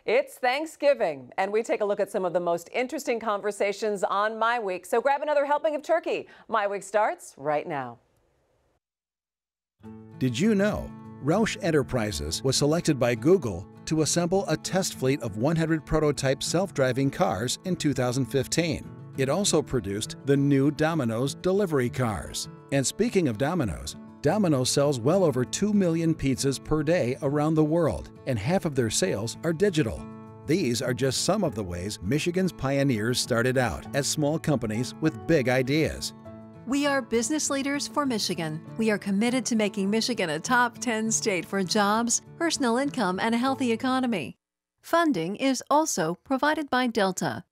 It's Thanksgiving, and we take a look at some of the most interesting conversations on MiWeek. So grab another helping of turkey. MiWeek starts right now. Did you know Roush Enterprises was selected by Google to assemble a test fleet of 100 prototype self-driving cars in 2015? It also produced the new Domino's delivery cars. And speaking of Domino's, Domino's sells well over 2 million pizzas per day around the world, and half of their sales are digital. These are just some of the ways Michigan's pioneers started out as small companies with big ideas. We are business leaders for Michigan. We are committed to making Michigan a top 10 state for jobs, personal income, and a healthy economy. Funding is also provided by Delta.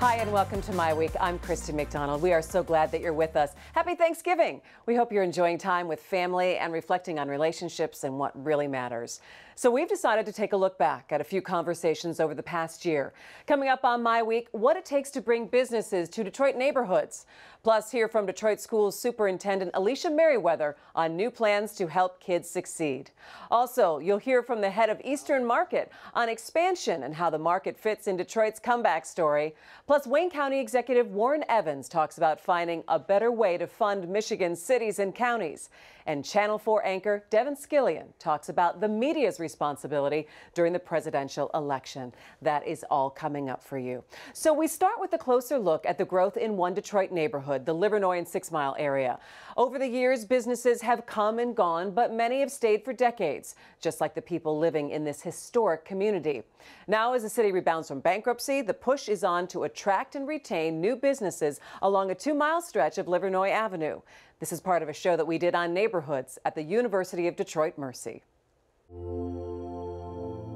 Hi and welcome to MiWeek. I'm Kristen McDonald. We are so glad that you're with us. Happy Thanksgiving. We hope you're enjoying time with family and reflecting on relationships and what really matters. So we've decided to take a look back at a few conversations over the past year. Coming up on MiWeek, what it takes to bring businesses to Detroit neighborhoods. Plus, hear from Detroit Schools Superintendent Alicia Merriweather on new plans to help kids succeed. Also, you'll hear from the head of Eastern Market on expansion and how the market fits in Detroit's comeback story. Plus, Wayne County Executive Warren Evans talks about finding a better way to fund Michigan's cities and counties. And Channel 4 anchor Devin Scillian talks about the media's responsibility during the presidential election. That is all coming up for you. So we start with a closer look at the growth in one Detroit neighborhood, the Livernois and 6 Mile area. Over the years, businesses have come and gone, but many have stayed for decades, just like the people living in this historic community. Now, as the city rebounds from bankruptcy, the push is on to attract and retain new businesses along a 2-mile stretch of Livernois Avenue. This is part of a show that we did on neighborhoods at the University of Detroit Mercy.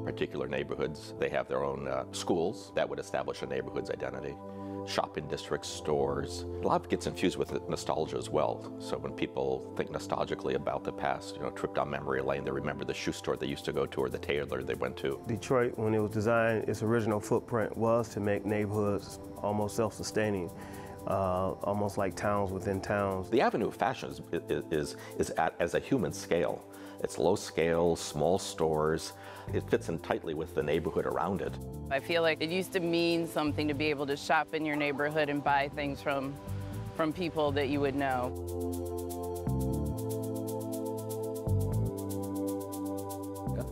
Particular neighborhoods, they have their own schools that would establish a neighborhood's identity. Shopping districts, stores. A lot of it gets infused with nostalgia as well. So when people think nostalgically about the past, trip down memory lane, they remember the shoe store they used to go to or the tailor they went to. Detroit, when it was designed, its original footprint was to make neighborhoods almost self-sustaining. Almost like towns within towns. The avenue of fashion is as a human scale. It's low scale, small stores. It fits in tightly with the neighborhood around it. I feel like it used to mean something to be able to shop in your neighborhood and buy things from people that you would know.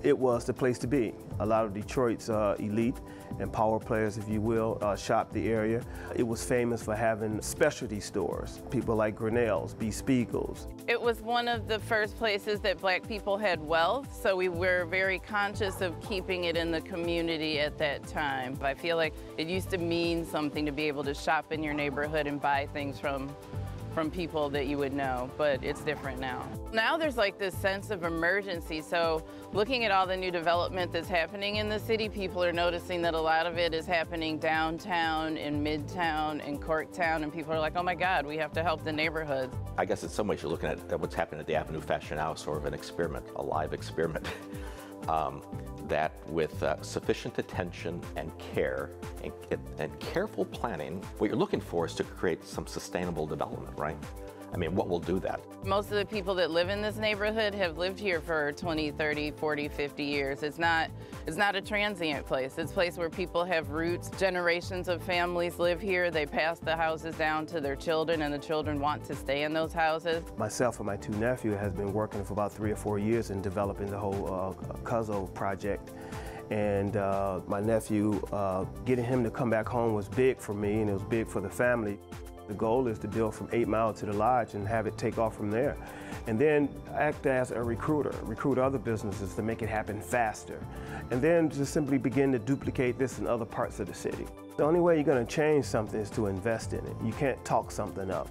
It was the place to be. A lot of Detroit's elite and power players, if you will, shopped the area. It was famous for having specialty stores, people like Grinnell's, B. Spiegel's. It was one of the first places that black people had wealth, so we were very conscious of keeping it in the community at that time. I feel like it used to mean something to be able to shop in your neighborhood and buy things from people that you would know, but it's different now. Now there's like this sense of emergency, so looking at all the new development that's happening in the city, people are noticing that a lot of it is happening downtown, in Midtown, in Corktown, and people are like, oh my God, we have to help the neighborhoods. I guess in some ways you're looking at what's happening at the Avenue Fashion now, sort of an experiment, a live experiment. That with sufficient attention and care and careful planning, what you're looking for is to create some sustainable development, right? I mean, what will do that? Most of the people that live in this neighborhood have lived here for 20, 30, 40, 50 years. It's not a transient place. It's a place where people have roots. Generations of families live here. They pass the houses down to their children, and the children want to stay in those houses. Myself and my 2 nephews has been working for about 3 or 4 years in developing the whole Cuzzo project. And my nephew, getting him to come back home was big for me, and it was big for the family. The goal is to build from 8 Mile to the Lodge and have it take off from there. And then act as a recruiter, recruit other businesses to make it happen faster. And then just simply begin to duplicate this in other parts of the city. The only way you're going to change something is to invest in it. You can't talk something up.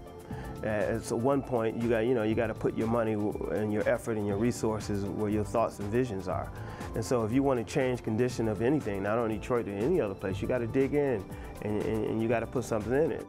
At one point, you got to put your money and your effort and your resources where your thoughts and visions are. And so if you want to change condition of anything, not only Detroit or any other place, you got to dig in and you got to put something in it.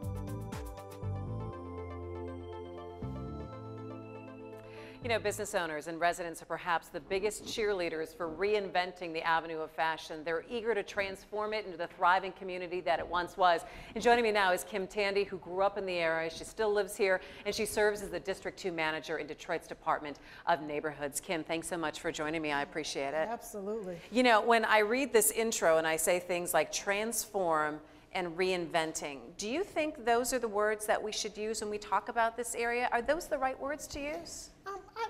You know, business owners and residents are perhaps the biggest cheerleaders for reinventing the avenue of fashion. They're eager to transform it into the thriving community that it once was. And joining me now is Kim Tandy, who grew up in the area. She still lives here, and she serves as the District 2 manager in Detroit's Department of Neighborhoods. Kim, thanks so much for joining me. I appreciate it. Absolutely. You know, when I read this intro and I say things like transform and reinventing, do you think those are the words that we should use when we talk about this area? Are those the right words to use?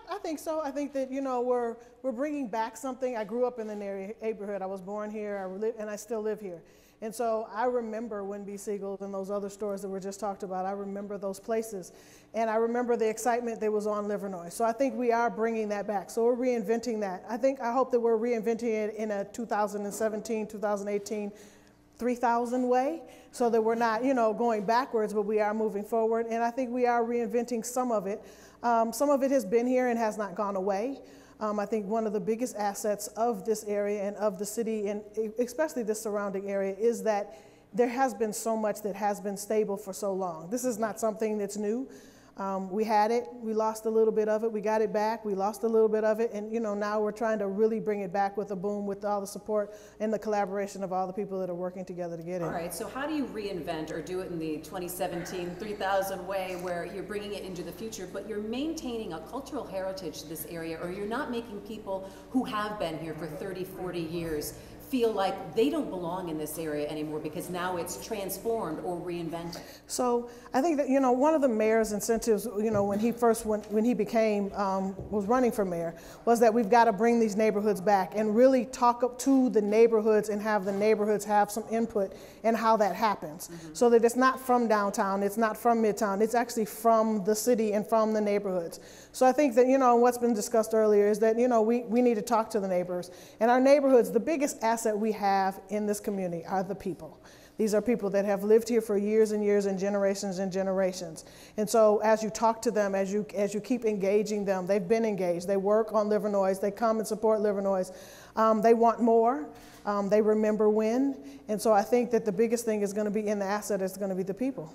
I think so. I think that, you know, we're bringing back something. I grew up in the neighborhood. I was born here, and I still live here. And so I remember when B. Siegel's and those other stores that were just talked about, I remember those places. And I remember the excitement that was on Livernois. So I think we are bringing that back. So we're reinventing that. I hope that we're reinventing it in a 2017, 2018, 3000 way, so that we're not, you know, going backwards, but we are moving forward. And I think we are reinventing some of it. Some of it has been here and has not gone away. I think one of the biggest assets of this area and of the city, and especially the surrounding area, is that there has been so much that has been stable for so long. This is not something that's new. We had it, we lost a little bit of it, we got it back, we lost a little bit of it, and you know, now we're trying to really bring it back with a boom, with all the support and the collaboration of all the people that are working together to get it. All right, so how do you reinvent or do it in the 2017 3000 way, where you're bringing it into the future, but you're maintaining a cultural heritage to this area, or you're not making people who have been here for 30, 40 years feel like they don't belong in this area anymore because now it's transformed or reinvented? So I think that, you know, one of the mayor's incentives, you know, when he became, was running for mayor, was that we've got to bring these neighborhoods back and really talk up to the neighborhoods and have the neighborhoods have some input in how that happens. So that it's not from downtown, it's not from Midtown, it's actually from the city and from the neighborhoods. So I think that, you know, what's been discussed earlier is that, you know, we need to talk to the neighbors. And our neighborhoods, the biggest asset we have in this community are the people. These are people that have lived here for years and years and generations and generations. And so as you talk to them, as you keep engaging them, they've been engaged. They work on Livernois, they come and support Livernois. They want more, they remember when. And so I think that the biggest thing is going to be in the asset is going to be the people.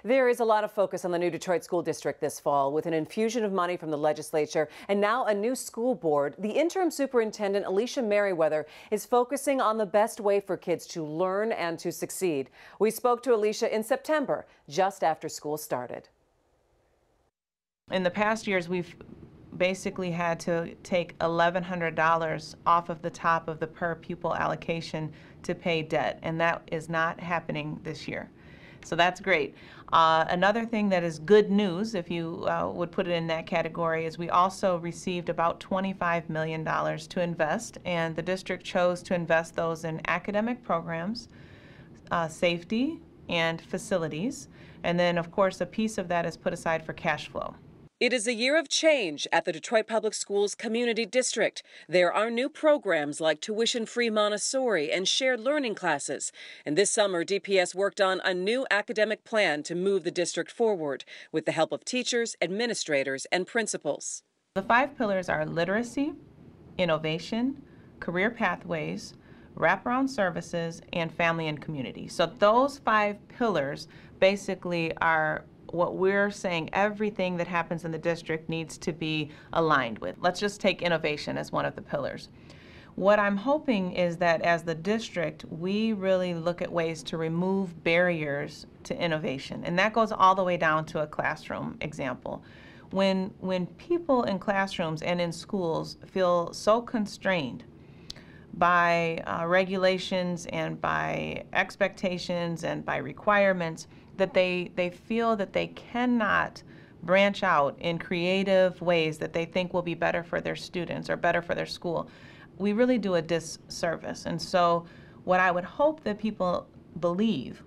There is a lot of focus on the new Detroit School District this fall, with an infusion of money from the legislature and now a new school board. The interim superintendent, Alicia Merriweather, is focusing on the best way for kids to learn and to succeed. We spoke to Alicia in September, just after school started. In the past years, we've basically had to take $1,100 off of the top of the per pupil allocation to pay debt, and that is not happening this year. So that's great. Another thing that is good news, if you would put it in that category, is we also received about $25 million to invest, and the district chose to invest those in academic programs, safety, and facilities. And then, of course, a piece of that is put aside for cash flow. It is a year of change at the Detroit Public Schools Community District. There are new programs like tuition-free Montessori and shared learning classes. And this summer, DPS worked on a new academic plan to move the district forward with the help of teachers, administrators, and principals. The 5 pillars are literacy, innovation, career pathways, wraparound services, and family and community. So those 5 pillars basically are what we're saying everything that happens in the district needs to be aligned with. Let's just take innovation as one of the pillars. What I'm hoping is that as the district, we really look at ways to remove barriers to innovation. And that goes all the way down to a classroom example. When people in classrooms and in schools feel so constrained by regulations and by expectations and by requirements, that they feel that they cannot branch out in creative ways that they think will be better for their students or better for their school, we really do a disservice. And so what I would hope that people believe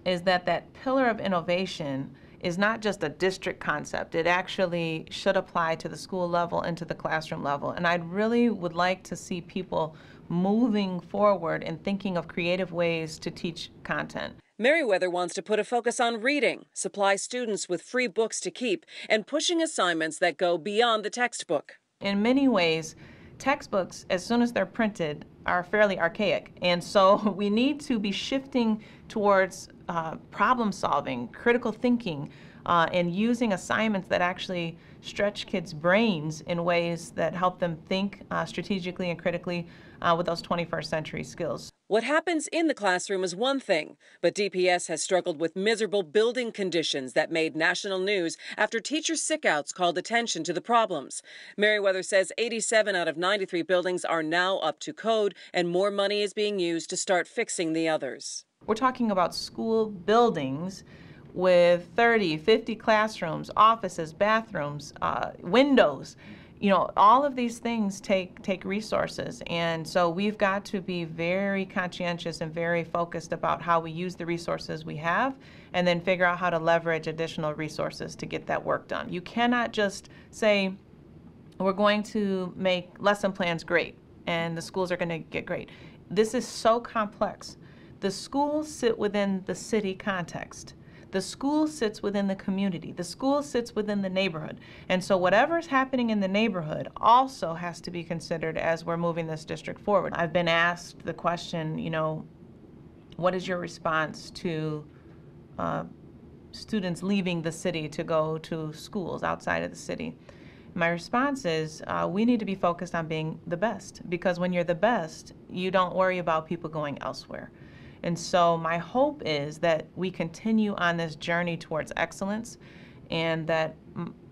is that that pillar of innovation is not just a district concept. It actually should apply to the school level and to the classroom level. And I really would like to see people moving forward and thinking of creative ways to teach content. Meriweather wants to put a focus on reading, supply students with free books to keep, and pushing assignments that go beyond the textbook. In many ways, textbooks, as soon as they're printed, are fairly archaic. And so we need to be shifting towards problem solving, critical thinking, and using assignments that actually stretch kids' brains in ways that help them think strategically and critically with those 21st century skills. What happens in the classroom is one thing, but DPS has struggled with miserable building conditions that made national news after teacher sickouts called attention to the problems. Meriweather says 87 out of 93 buildings are now up to code, and more money is being used to start fixing the others. We're talking about school buildings with 30, 50 classrooms, offices, bathrooms, windows. You know, all of these things take resources, and so we've got to be very conscientious and very focused about how we use the resources we have, and then figure out how to leverage additional resources to get that work done. You cannot just say, we're going to make lesson plans great, and the schools are going to get great. This is so complex. The schools sit within the city context. The school sits within the community. The school sits within the neighborhood. And so whatever's happening in the neighborhood also has to be considered as we're moving this district forward. I've been asked the question, you know, what is your response to students leaving the city to go to schools outside of the city? My response is we need to be focused on being the best, because when you're the best, you don't worry about people going elsewhere. And so my hope is that we continue on this journey towards excellence, and that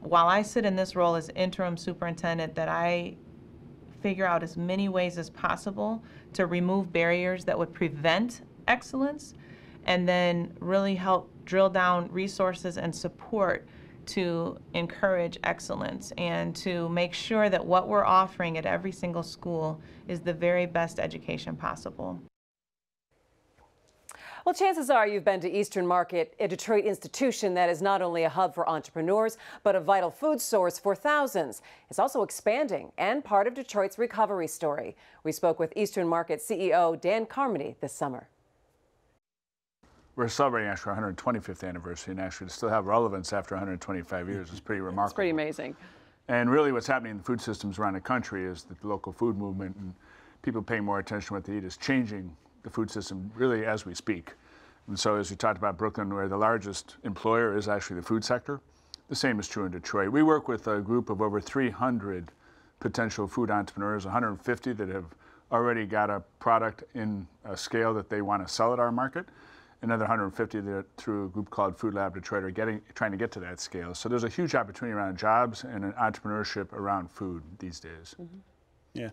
while I sit in this role as interim superintendent, that I figure out as many ways as possible to remove barriers that would prevent excellence, and then really help drill down resources and support to encourage excellence, and to make sure that what we're offering at every single school is the very best education possible. Well, chances are you've been to Eastern Market, a Detroit institution that is not only a hub for entrepreneurs, but a vital food source for thousands. It's also expanding and part of Detroit's recovery story. We spoke with Eastern Market CEO Dan Carmody this summer. We're celebrating actually our 125th anniversary, and actually to still have relevance after 125 years is pretty remarkable. It's pretty amazing. And really what's happening in the food systems around the country is that the local food movement and people paying more attention to what they eat is changing the food system really as we speak. And so as we talked about Brooklyn, where the largest employer is actually the food sector, the same is true in Detroit. We work with a group of over 300 potential food entrepreneurs, 150 that have already got a product in a scale that they want to sell at our market. Another 150 that through a group called Food Lab Detroit are trying to get to that scale. So there's a huge opportunity around jobs and an entrepreneurship around food these days. Mm-hmm. Yeah,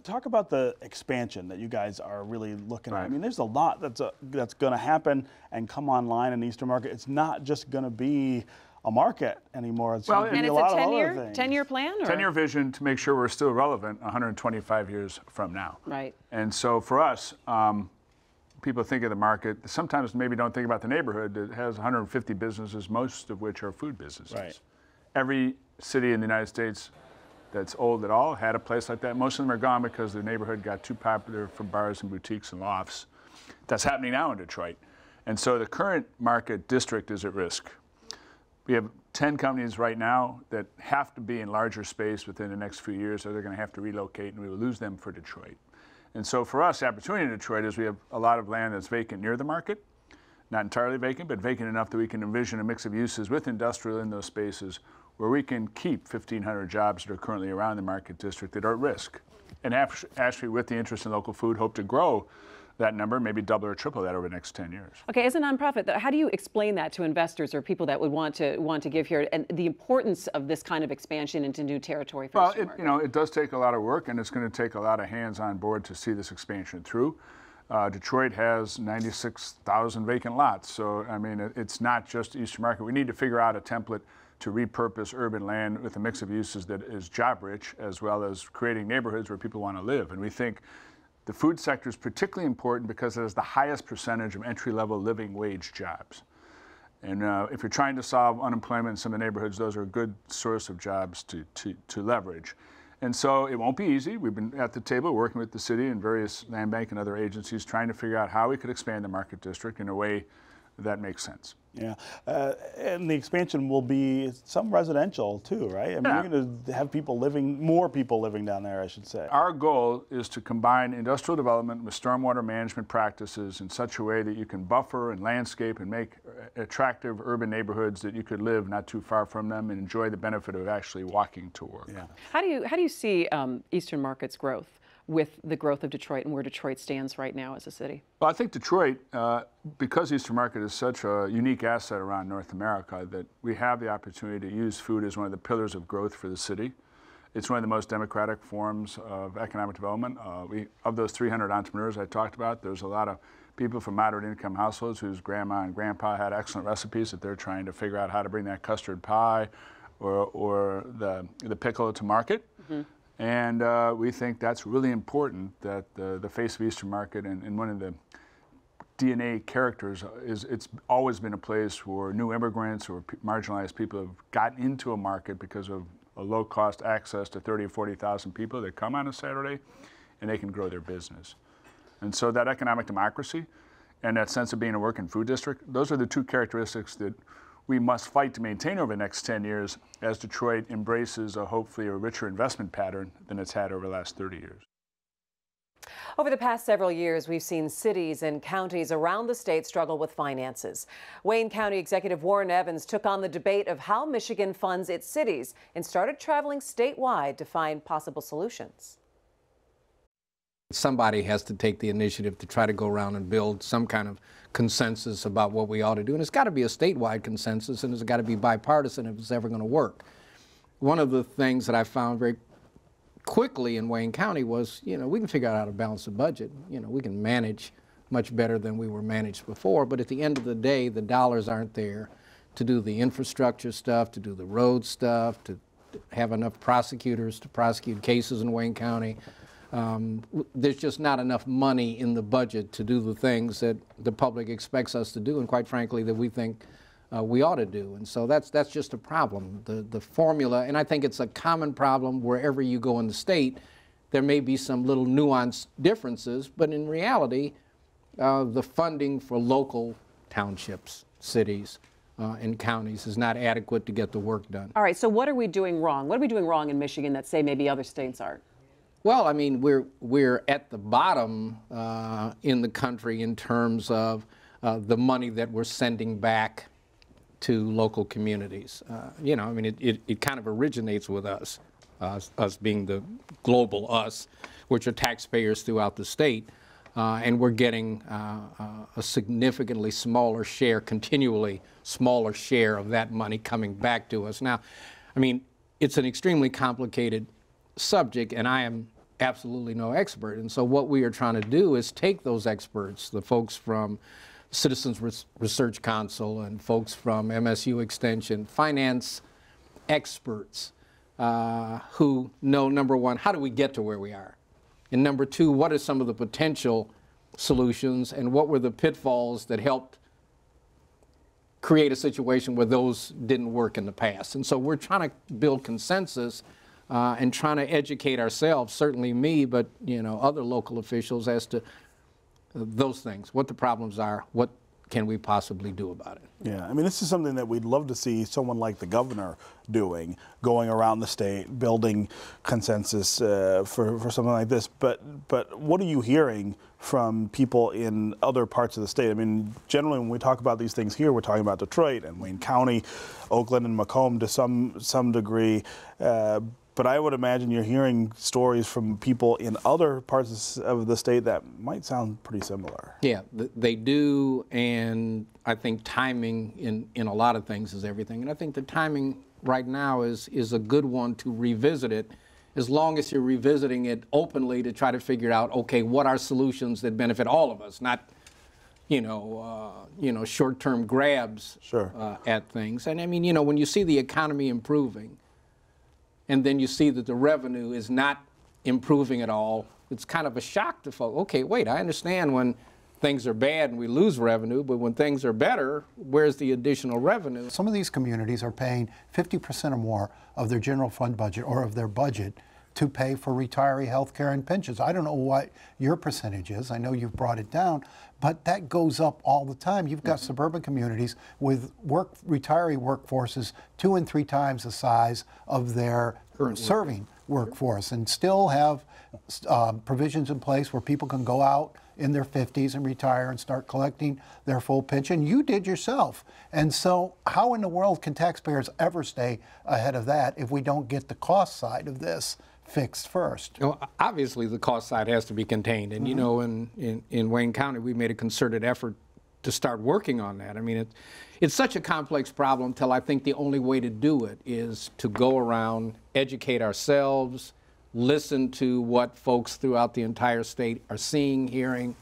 talk about the expansion that you guys are really looking at. I mean, there's a lot that's going to happen and come online in the Eastern Market. It's not just going to be a market anymore. It's going to be a lot of other things. 10-year plan? 10-year vision to make sure we're still relevant 125 years from now. Right. And so for us, people think of the market, sometimes maybe don't think about the neighborhood that has 150 businesses, most of which are food businesses. Right. Every city in the United States that's old at all had a place like that. Most of them are gone because the neighborhood got too popular for bars and boutiques and lofts. That's happening now in Detroit. And so the current market district is at risk. We have 10 companies right now that have to be in larger space within the next few years, or they're going to have to relocate, and we will lose them for Detroit. And so for us, the opportunity in Detroit is we have a lot of land that's vacant near the market, not entirely vacant, but vacant enough that we can envision a mix of uses with industrial in those spaces where we can keep 1,500 jobs that are currently around the market district that are at risk. And actually, with the interest in local food, hope to grow that number, maybe double or triple that over the next 10 years. Okay, as a nonprofit, how do you explain that to investors or people that would want to give here, and the importance of this kind of expansion into new territory for Eastern Market? It does take a lot of work, and it's going to take a lot of hands on board to see this expansion through. Detroit has 96,000 vacant lots, so I mean, it's not just Eastern Market. We need to figure out a template to repurpose urban land with a mix of uses that is job rich, as well as creating neighborhoods where people want to live. And we think the food sector is particularly important because it has the highest percentage of entry-level living wage jobs. And if you're trying to solve unemployment in some of the neighborhoods, those are a good source of jobs to leverage. And so it won't be easy. We've been at the table working with the city and various land bank and other agencies trying to figure out how we could expand the market district in a way that makes sense. Yeah, and the expansion will be some residential too, right? I mean, you're going to have people living, more people living down there, I should say. Our goal is to combine industrial development with stormwater management practices in such a way that you can buffer and landscape and make attractive urban neighborhoods that you could live not too far from them and enjoy the benefit of actually walking to work. Yeah. How do you see Eastern Market's growth with the growth of Detroit and where Detroit stands right now as a city? Well, I think Detroit, because Eastern Market is such a unique asset around North America, that we have the opportunity to use food as one of the pillars of growth for the city. It's one of the most democratic forms of economic development. Of those 300 entrepreneurs I talked about, there's a lot of people from moderate income households whose grandma and grandpa had excellent recipes that they're trying to figure out how to bring that custard pie or the pickle to market. Mm-hmm. And we think that's really important, that the face of Eastern Market and one of the DNA characters is it's always been a place where new immigrants or marginalized people have gotten into a market because of a low-cost access to 30,000 or 40,000 people that come on a Saturday and they can grow their business. And so that economic democracy and that sense of being a working food district, those are the two characteristics that we must fight to maintain over the next 10 years as Detroit embraces hopefully a richer investment pattern than it's had over the last 30 years. Over the past several years, we've seen cities and counties around the state struggle with finances. Wayne County Executive Warren Evans took on the debate of how Michigan funds its cities and started traveling statewide to find possible solutions. Somebody has to take the initiative to try to go around and build some kind of consensus about what we ought to do. And it's got to be a statewide consensus, and it's got to be bipartisan if it's ever going to work. One of the things that I found very quickly in Wayne County was, we can figure out how to balance the budget. We can manage much better than we were managed before, but at the end of the day, the dollars aren't there to do the infrastructure stuff, to do the road stuff, to have enough prosecutors to prosecute cases in Wayne County. There's just not enough money in the budget to do the things that the public expects us to do, and quite frankly, that we think we ought to do. And so that's just a problem. The formula, and I think it's a common problem wherever you go in the state. There may be some little nuanced differences, but in reality, the funding for local townships, cities, and counties is not adequate to get the work done. All right, so what are we doing wrong? What are we doing wrong in Michigan that, say, maybe other states aren't? Well, I mean, we're at the bottom in the country in terms of the money that we're sending back to local communities. I mean, it kind of originates with us being the global us, which are taxpayers throughout the state, and we're getting a significantly smaller share, continually smaller share of that money coming back to us. Now, I mean, it's an extremely complicated subject, and I am absolutely no expert. And so what we are trying to do is take those experts, the folks from Citizens Research Council and folks from MSU Extension, finance experts who know, number one, how do we get to where we are? And number two, what are some of the potential solutions and what were the pitfalls that helped create a situation where those didn't work in the past? And so we're trying to build consensus and trying to educate ourselves, certainly me, but other local officials, as to those things, what the problems are, what can we possibly do about it. Yeah, I mean, this is something that we'd love to see someone like the governor doing, going around the state, building consensus for something like this. But what are you hearing from people in other parts of the state? I mean, generally when we talk about these things here, we're talking about Detroit and Wayne County, Oakland and Macomb to some degree. But I would imagine you're hearing stories from people in other parts of the state that might sound pretty similar. Yeah, they do, and I think timing in a lot of things is everything. And I think the timing right now is a good one to revisit it, as long as you're revisiting it openly to try to figure out, okay, what are solutions that benefit all of us, not short-term grabs at things. And I mean, when you see the economy improving, and then you see that the revenue is not improving at all, it's kind of a shock to folks. Okay, wait, I understand when things are bad and we lose revenue, but when things are better, where's the additional revenue? Some of these communities are paying 50% or more of their general fund budget or of their budget to pay for retiree health care and pensions. I don't know what your percentage is. I know you've brought it down, but that goes up all the time. You've got suburban communities with retiree workforces 2 and 3 times the size of their serving workforce, and still have provisions in place where people can go out in their 50s and retire and start collecting their full pension. You did yourself. And so how in the world can taxpayers ever stay ahead of that if we don't get the cost side of this fixed first? Well, obviously the cost side has to be contained. And you know, in Wayne County, we made a concerted effort to start working on that. I mean, it's such a complex problem till I think the only way to do it is to go around, educate ourselves, listen to what folks throughout the entire state are seeing, hearing,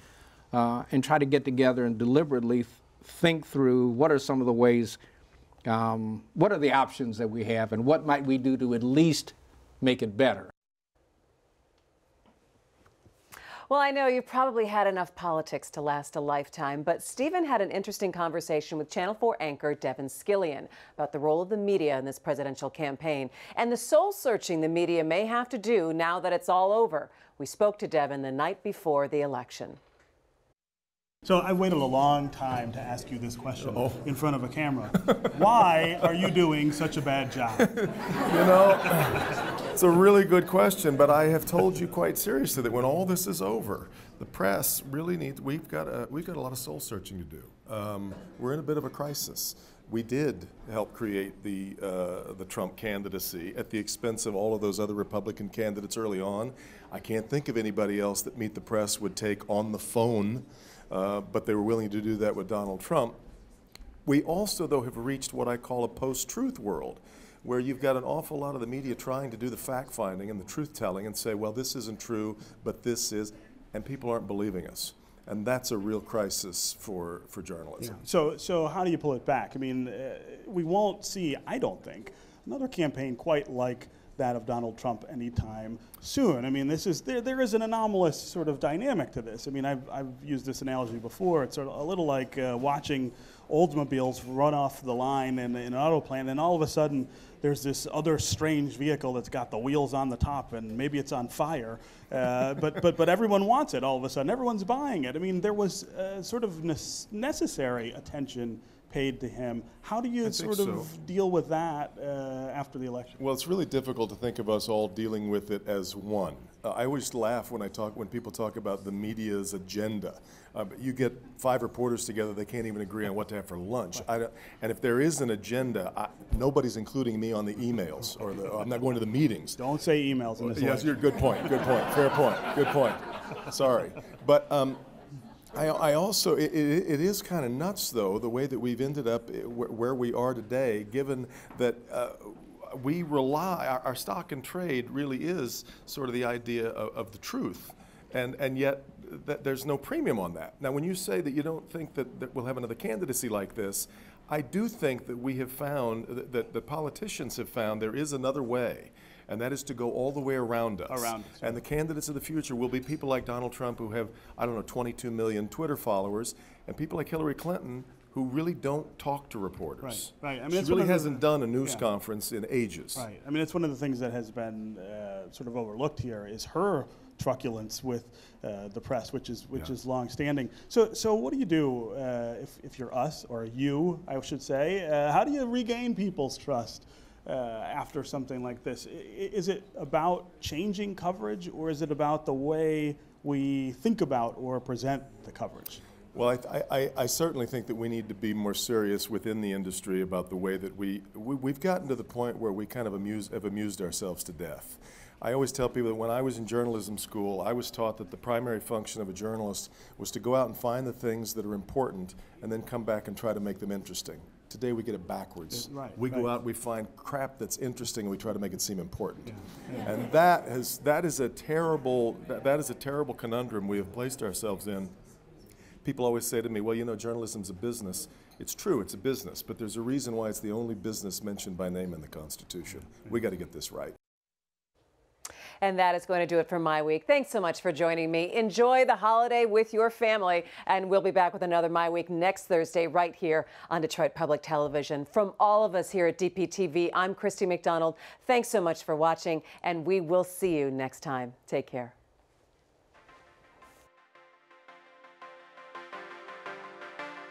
and try to get together and deliberately think through what are some of the ways, what are the options that we have, and what might we do to at least make it better. Well, I know you've probably had enough politics to last a lifetime, but Stephen had an interesting conversation with Channel 4 anchor Devin Scillian about the role of the media in this presidential campaign and the soul-searching the media may have to do now that it's all over. We spoke to Devin the night before the election. So I waited a long time to ask you this question in front of a camera. Why are you doing such a bad job? You know, it's a really good question, but I have told you quite seriously that when all this is over, the press really needs, we've got a lot of soul searching to do. We're in a bit of a crisis. We did help create the Trump candidacy at the expense of all of those other Republican candidates early on. I can't think of anybody else that Meet the Press would take on the phone, but they were willing to do that with Donald Trump. We also, though, have reached what I call a post-truth world, where you've got an awful lot of the media trying to do the fact-finding and the truth-telling and say, well, this isn't true, but this is, and people aren't believing us. And that's a real crisis for journalism. Yeah. So how do you pull it back? I mean, we won't see, I don't think, another campaign quite like that of Donald Trump anytime soon. I mean, this is there is an anomalous sort of dynamic to this. I mean, I've used this analogy before. It's sort of a little like watching Oldsmobiles run off the line in an auto plant, and all of a sudden there's this other strange vehicle that's got the wheels on the top, and maybe it's on fire, but everyone wants it all of a sudden. Everyone's buying it. I mean, there was sort of necessary attention paid to him. How do you sort of deal with that after the election? Well, it's really difficult to think of us all dealing with it as one. I always laugh when people talk about the media's agenda. You get 5 reporters together, they can't even agree on what to have for lunch. And if there is an agenda, nobody's including me on the emails, or I'm not going to the meetings. Don't say emails in this Yes, you're good point, fair point, good point. Sorry. But I also, it is kind of nuts, though, the way that we've ended up where we are today, given that we rely, our stock and trade really is sort of the idea of the truth, and yet there's no premium on that. Now, when you say that you don't think that we'll have another candidacy like this, I do think that we have found, that the politicians have found there is another way. And that is to go all the way around us. And the candidates of the future will be people like Donald Trump, who have, I don't know, 22 million Twitter followers, and people like Hillary Clinton, who really don't talk to reporters. Right. I mean, she really hasn't done a news conference in ages. Right. I mean, it's one of the things that has been sort of overlooked here is her truculence with the press, which is long-standing. So what do you do if you're us, or you, I should say? How do you regain people's trust after something like this? Is it about changing coverage, or is it about the way we think about or present the coverage? Well, I certainly think that we need to be more serious within the industry about the way that we've gotten to the point where we kind of have amused ourselves to death. I always tell people that when I was in journalism school, I was taught that the primary function of a journalist was to go out and find the things that are important and then come back and try to make them interesting. Today we get it backwards. We go out, we find crap that's interesting, and we try to make it seem important. And that is a terrible conundrum we have placed ourselves in. People always say to me, well, you know, journalism's a business. It's true, it's a business, but there's a reason why it's the only business mentioned by name in the Constitution. We got to get this right. And that is going to do it for My Week. Thanks so much for joining me. Enjoy the holiday with your family, and we'll be back with another My Week next Thursday right here on Detroit Public Television. From all of us here at DPTV, I'm Christy McDonald. Thanks so much for watching, and we will see you next time. Take care.